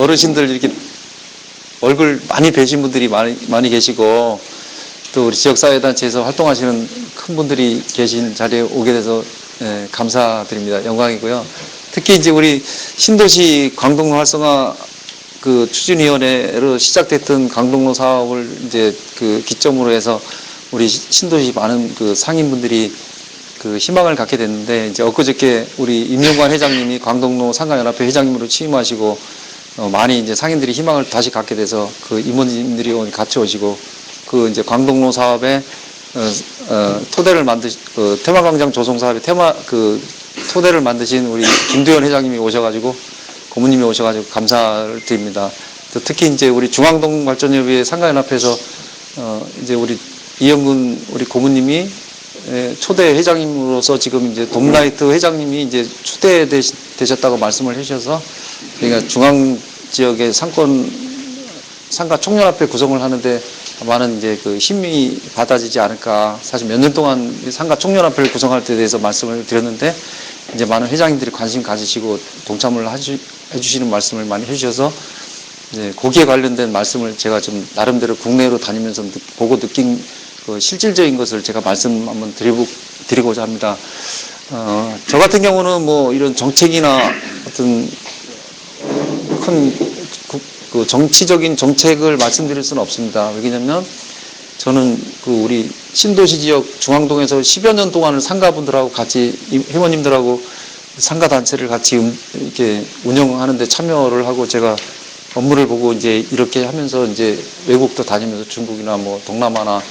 어르신들 이렇게 얼굴 많이 뵈신 분들이 많이 계시고, 또 우리 지역사회단체에서 활동하시는 큰 분들이 계신 자리에 오게 돼서 감사드립니다. 영광이고요. 특히 이제 우리 신도시 광동로 활성화 그 추진위원회로 시작됐던 광동로 사업을 이제 그 기점으로 해서 우리 신도시 많은 그 상인분들이 그 희망을 갖게 됐는데, 이제 엊그저께 우리 임용관 회장님이 광동로 상가연합회 회장님으로 취임하시고, 많이 이제 상인들이 희망을 다시 갖게 돼서 그 임원님들이 같이 오시고, 그 이제 광동로 사업에 토대를 테마광장 조성 사업에 토대를 만드신 우리 김두현 회장님이 오셔가지고, 고모님이 오셔가지고 감사를 드립니다. 또 특히 이제 우리 중앙동 발전협의회 상가연합회에서 이제 우리 이영근 우리 고모님이 초대 회장님으로서 지금 이제 돔라이트 회장님이 이제 초대되셨다고 말씀을 해주셔서, 그러니까 중앙 지역의 상가 청년협회 구성을 하는데 많은 이제 그 힘이 받아지지 않을까. 사실 몇 년 동안 상가 청년협회를 구성할 때 대해서 말씀을 드렸는데, 이제 많은 회장님들이 관심 가지시고 동참을 해주시는 말씀을 많이 해주셔서, 이제 거기에 관련된 말씀을 제가 좀 나름대로 국내로 다니면서 보고 느낀 그 실질적인 것을 제가 말씀 한번 드리고자 합니다. 저 같은 경우는 뭐 이런 정책이나 어떤 큰 그 정치적인 정책을 말씀드릴 수는 없습니다. 왜냐면 저는 그 우리 신도시 지역 중앙동에서 10여 년 동안을 상가분들하고 같이 회원님들하고 상가단체를 같이 이렇게 운영하는데 참여를 하고, 제가 업무를 보고 이제 이렇게 하면서 이제 외국도 다니면서 중국이나 뭐 동남아나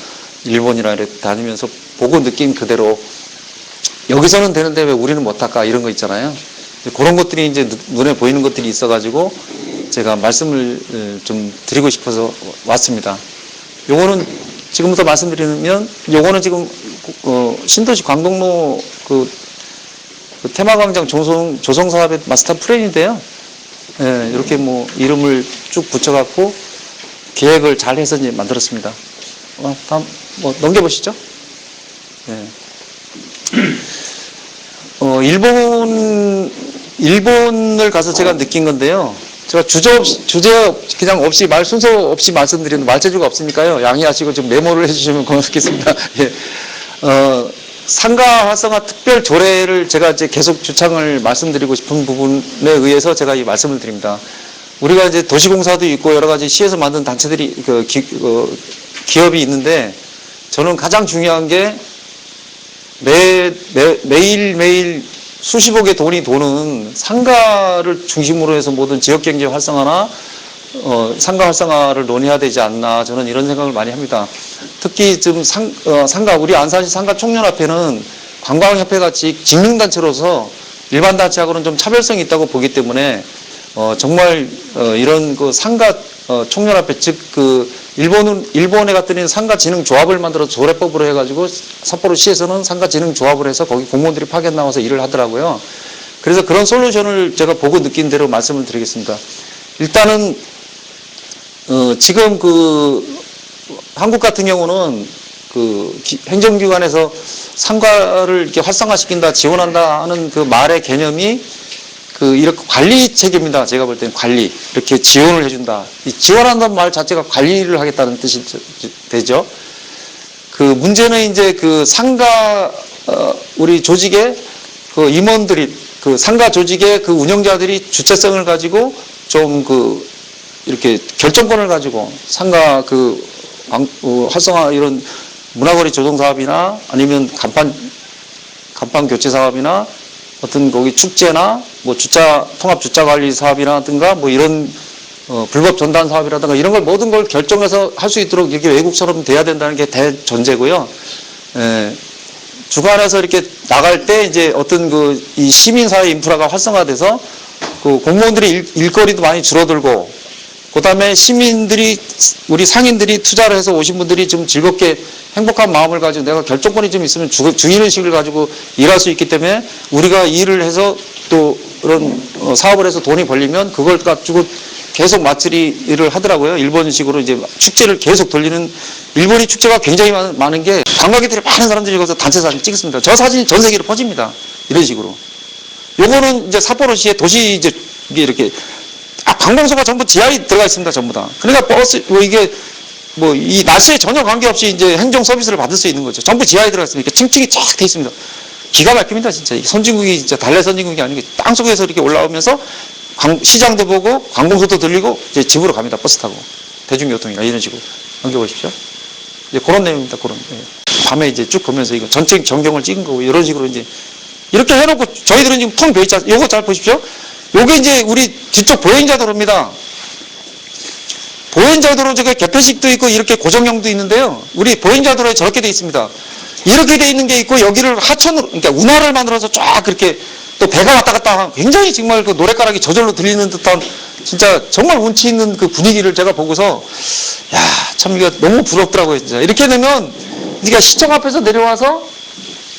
일본이나 이렇게 다니면서 보고 느낀 그대로 여기서는 되는데 왜 우리는 못할까, 이런 거 있잖아요. 그런 것들이 이제 눈에 보이는 것들이 있어가지고 제가 말씀을 좀 드리고 싶어서 왔습니다. 요거는 지금부터 말씀드리면, 요거는 지금 신도시 광동로 그 테마광장 조성 사업의 마스터 플랜인데요. 이렇게 뭐 이름을 쭉 붙여갖고 계획을 잘 해서 이제 만들었습니다. 다음 뭐 넘겨보시죠. 일본을 가서 제가 느낀 건데요. 제가 주제 그냥 없이 순서 없이 말씀드리는 말재주가 없으니까요. 양해하시고 좀 메모를 해주시면 고맙겠습니다. 예. 상가 활성화 특별 조례를 제가 이제 계속 주창을 말씀드리고 싶은 부분에 의해서 제가 이 말씀을 드립니다. 우리가 이제 도시공사도 있고 여러 가지 시에서 만든 단체들이 기업이 있는데, 저는 가장 중요한 게 매일매일 수십억의 돈이 도는 상가를 중심으로 해서 모든 지역경제 활성화나 상가 활성화를 논의해야 되지 않나, 저는 이런 생각을 많이 합니다. 특히 지금 상가, 우리 안산시 상가 청년협회는 관광협회 같이 직능단체로서 일반 단체하고는 좀 차별성이 있다고 보기 때문에 정말 이런 그 상가 청년협회, 즉 그 일본에 갔더니 상가진흥조합을 만들어서 조례법으로 해가지고 삿포로시에서는 상가진흥조합을 해서 거기 공무원들이 파견 나와서 일을 하더라고요. 그래서 그런 솔루션을 제가 보고 느낀 대로 말씀을 드리겠습니다. 일단은 지금 그 한국 같은 경우는 그 행정기관에서 상가를 이렇게 활성화시킨다, 지원한다 하는 그 말의 개념이 이렇게 관리 체계입니다. 제가 볼 때는 관리, 이렇게 지원을 해준다. 이 지원한다는 말 자체가 관리를 하겠다는 뜻이 되죠. 그 문제는 이제 그 상가 우리 조직의 그 임원들이, 그 상가 조직의 그 운영자들이 주체성을 가지고 좀 이렇게 결정권을 가지고 상가 활성화 이런 문화거리 조성 사업이나 아니면 간판 교체 사업이나 어떤 거기 축제나 뭐 통합 주차 관리 사업이라든가 뭐 이런 불법 전단 사업이라든가 이런 걸 모든 걸 결정해서 할 수 있도록 이렇게 외국처럼 돼야 된다는 게 대전제고요. 주관해서 이렇게 나갈 때 이제 어떤 이 시민사회 인프라가 활성화돼서 그 공무원들이 일거리도 많이 줄어들고, 그 다음에 시민들이, 우리 상인들이 투자를 해서 오신 분들이 좀 즐겁게 행복한 마음을 가지고 내가 결정권이 좀 있으면 주인의식을 가지고 일할 수 있기 때문에 우리가 일을 해서 또 그런 사업을 해서 돈이 벌리면 그걸 가지고 계속 마트리를 하더라고요. 일본식으로 이제 축제를 계속 돌리는, 일본이 축제가 굉장히 많은 게 관광객들이 많은 사람들이 가서 단체 사진 찍습니다. 저 사진이 전 세계로 퍼집니다. 이런 식으로. 요거는 이제 삿포로시의 도시 이제 이게 이렇게 관공서가 전부 지하에 들어가 있습니다. 전부 다. 그러니까 버스, 이게, 이 날씨에 전혀 관계없이 이제 행정 서비스를 받을 수 있는 거죠. 전부 지하에 들어가 있으니까 층층이 쫙 돼 있습니다. 기가 막힙니다, 진짜. 선진국이 진짜 달래 선진국이 아니고 땅 속에서 이렇게 올라오면서 시장도 보고 관공서도 들리고 이제 집으로 갑니다. 버스 타고. 대중교통이나 이런 식으로. 넘겨보십시오. 이제 그런 내용입니다, 그런. 예. 밤에 이제 쭉 보면서 이거 전체 전경을 찍은 거고, 이런 식으로 이제. 이렇게 해놓고 저희들은 지금 텅 비어 있지 않습니까? 요거 잘 보십시오. 요게 이제 우리 뒤쪽 보행자도로입니다. 보행자도로 저게 개폐식도 있고 이렇게 고정형도 있는데요. 우리 보행자도로에 저렇게 돼 있습니다. 이렇게 돼 있는 게 있고 여기를 하천으로, 그러니까 운하를 만들어서 쫙 그렇게 또 배가 왔다 갔다 하면 굉장히 정말 그 노랫가락이 저절로 들리는 듯한 진짜 정말 운치 있는 그 분위기를 제가 보고서 야, 참 이거 너무 부럽더라고요, 진짜. 이렇게 되면 그러니까 시청 앞에서 내려와서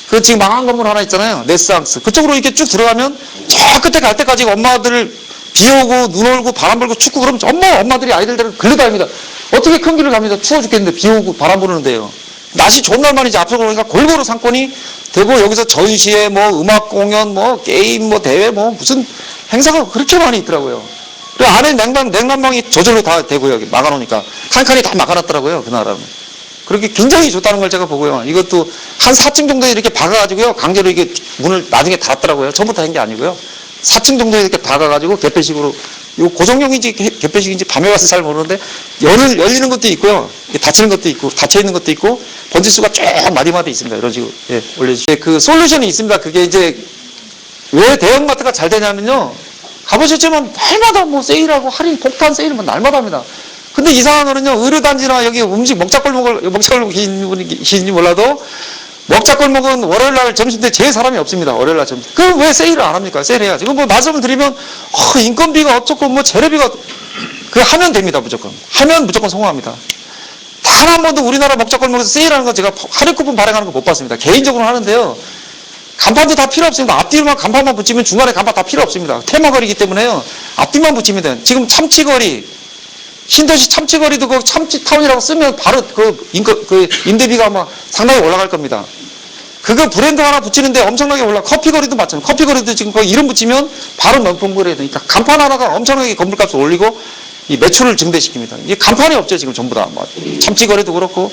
그 지금 망한 건물 하나 있잖아요. 레스앙스. 그쪽으로 이렇게 쭉 들어가면 저 끝에 갈 때까지 엄마들 비 오고 눈 오고 바람 불고 춥고 그러면 엄마들이 아이들 데리고 글러다닙니다. 어떻게 큰 길을 갑니다. 추워 죽겠는데 비 오고 바람 부르는데요. 날씨 좋은 날만 이제 앞서 그러니까 골고루 상권이 되고 여기서 전시회 음악 공연 게임 대회 무슨 행사가 그렇게 많이 있더라고요. 그리고 안에 냉난방이 저절로 다 되고요. 여기 막아놓으니까 칸칸이 다 막아놨더라고요. 그 나라는. 그렇게 굉장히 좋다는 걸 제가 보고요. 이것도 한 4층 정도에 이렇게 박아가지고요. 강제로 이게 문을 나중에 닫았더라고요. 처음부터 한 게 아니고요. 4층 정도에 이렇게 박아가지고 개폐식으로, 이 고정형인지 개폐식인지 밤에 와서 잘 모르는데, 열리는 것도 있고요. 닫히는 것도 있고, 닫혀있는 것도 있고, 번지수가 쫙 마디마디 있습니다. 이런 식으로. 예, 올려주시죠. 그 솔루션이 있습니다. 그게 이제, 왜 대형마트가 잘 되냐면요. 가보셨지만, 날마다 세일하고, 할인, 폭탄 세일, 날마다 합니다. 근데 이상한 거는요, 의료단지나 여기 음식 먹자골목 계신 분이 계신지 몰라도, 먹자골목은 월요일날 점심 때 제일 사람이 없습니다. 월요일날 점심. 그럼 왜 세일을 안 합니까? 세일해야지. 그럼 말씀을 드리면, 인건비가 어쩌고, 재료비가, 하면 됩니다, 무조건. 하면 무조건 성공합니다. 단 한 번도 우리나라 먹자골목에서 세일하는 거 제가 할인 쿠폰 발행하는 거 못 봤습니다. 개인적으로 하는데요. 간판도 다 필요 없습니다. 앞뒤로만 간판만 붙이면 중간에 간판 다 필요 없습니다. 테마거리이기 때문에요. 앞뒤만 붙이면 돼요. 지금 참치거리, 신도시 참치거리도 그 참치타운이라고 쓰면 바로 임대비가 아마 상당히 올라갈 겁니다. 그거 브랜드 하나 붙이는데 엄청나게 커피거리도 마찬가지. 커피거리도 지금 거기 이름 붙이면 바로 명품거리에 되니까 간판 하나가 엄청나게 건물값을 올리고 이 매출을 증대시킵니다. 이게 간판이 없죠, 지금 전부 다. 참치거리도 그렇고.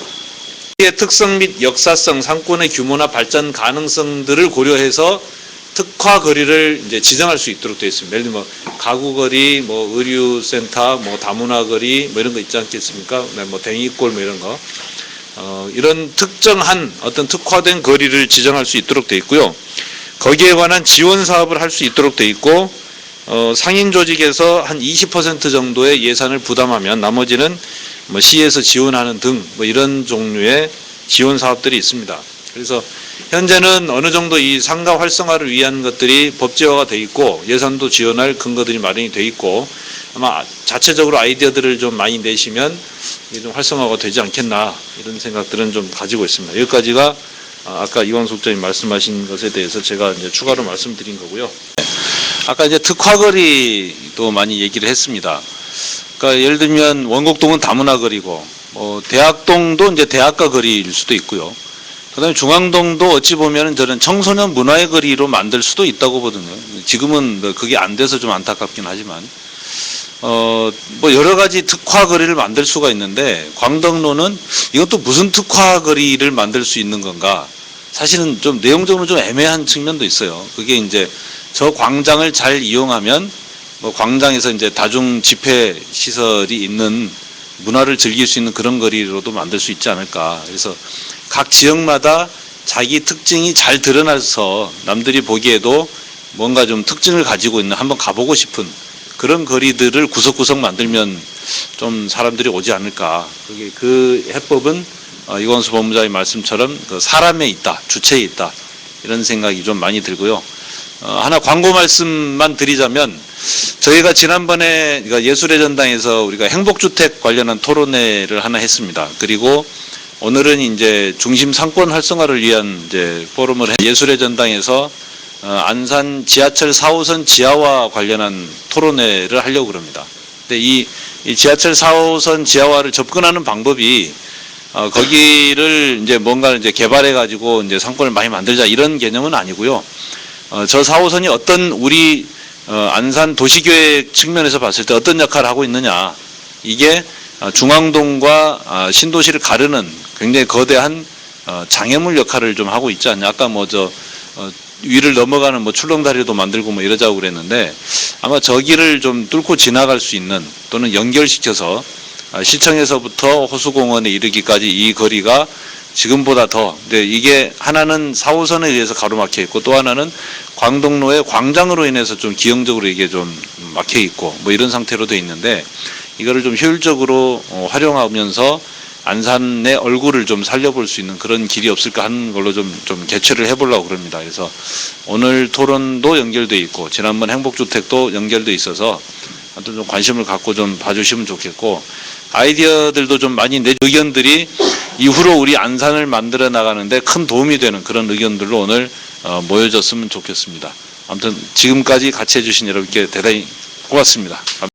의 특성 및 역사성, 상권의 규모나 발전 가능성들을 고려해서 특화 거리를 이제 지정할 수 있도록 되어 있습니다. 예를 들면 가구거리, 의류센터, 다문화거리, 이런 거 있지 않겠습니까? 댕이골, 이런 거. 이런 특정한 어떤 특화된 거리를 지정할 수 있도록 되어 있고요. 거기에 관한 지원 사업을 할 수 있도록 되어 있고, 상인 조직에서 한 20% 정도의 예산을 부담하면 나머지는 시에서 지원하는 등 이런 종류의 지원 사업들이 있습니다. 그래서 현재는 어느 정도 이 상가 활성화를 위한 것들이 법제화가 돼 있고 예산도 지원할 근거들이 마련이 돼 있고 아마 자체적으로 아이디어들을 좀 많이 내시면 이게 좀 활성화가 되지 않겠나 이런 생각들은 좀 가지고 있습니다. 여기까지가 아까 이광수 국장님 말씀하신 것에 대해서 제가 이제 추가로 말씀드린 거고요. 아까 이제 특화거리도 많이 얘기를 했습니다. 그러니까 예를 들면 원곡동은 다문화거리고 대학동도 이제 대학가 거리일 수도 있고요. 그다음에 중앙동도 어찌 보면은 저는 청소년 문화의 거리로 만들 수도 있다고 보거든요. 지금은 그게 안 돼서 좀 안타깝긴 하지만 여러 가지 특화 거리를 만들 수가 있는데 광덕로는 이것도 무슨 특화 거리를 만들 수 있는 건가? 사실은 좀 내용적으로 좀 애매한 측면도 있어요. 그게 이제 저 광장을 잘 이용하면 광장에서 이제 다중 집회 시설이 있는 문화를 즐길 수 있는 그런 거리로도 만들 수 있지 않을까. 그래서 각 지역마다 자기 특징이 잘 드러나서 남들이 보기에도 뭔가 좀 특징을 가지고 있는 한번 가보고 싶은 그런 거리들을 구석구석 만들면 좀 사람들이 오지 않을까. 그게 그 해법은 이광수 본부장의 말씀처럼 그 사람에 있다, 주체에 있다 이런 생각이 좀 많이 들고요. 하나 광고 말씀만 드리자면 저희가 지난번에 예술의 전당에서 우리가 행복주택 관련한 토론회를 하나 했습니다. 그리고 오늘은 이제 중심 상권 활성화를 위한 이제 포럼을 예술의 전당에서 안산 지하철 4호선 지하화 관련한 토론회를 하려고 그럽니다. 근데 이 지하철 4호선 지하화를 접근하는 방법이 거기를 이제 뭔가 이제 개발해 가지고 이제 상권을 많이 만들자 이런 개념은 아니고요. 저 4호선이 어떤 우리 안산 도시계획 측면에서 봤을 때 어떤 역할을 하고 있느냐. 이게 중앙동과 신도시를 가르는 굉장히 거대한 장애물 역할을 좀 하고 있지 않냐. 아까 위를 넘어가는 출렁다리도 만들고 이러자고 그랬는데 아마 저기를 좀 뚫고 지나갈 수 있는 또는 연결시켜서 시청에서부터 호수공원에 이르기까지 이 거리가 지금보다 근데 이게 하나는 4호선에 의해서 가로막혀 있고 또 하나는 광동로의 광장으로 인해서 좀 기형적으로 이게 좀 막혀 있고 이런 상태로 돼 있는데 이거를 좀 효율적으로 활용하면서 안산의 얼굴을 좀 살려볼 수 있는 그런 길이 없을까 하는 걸로 좀 개최를 해보려고 그럽니다. 그래서 오늘 토론도 연결돼 있고 지난번 행복주택도 연결돼 있어서 아무튼 좀 관심을 갖고 좀 봐주시면 좋겠고 아이디어들도 좀 많이 내 의견들이 이후로 우리 안산을 만들어 나가는데 큰 도움이 되는 그런 의견들로 오늘 모여졌으면 좋겠습니다. 아무튼 지금까지 같이 해주신 여러분께 대단히 고맙습니다.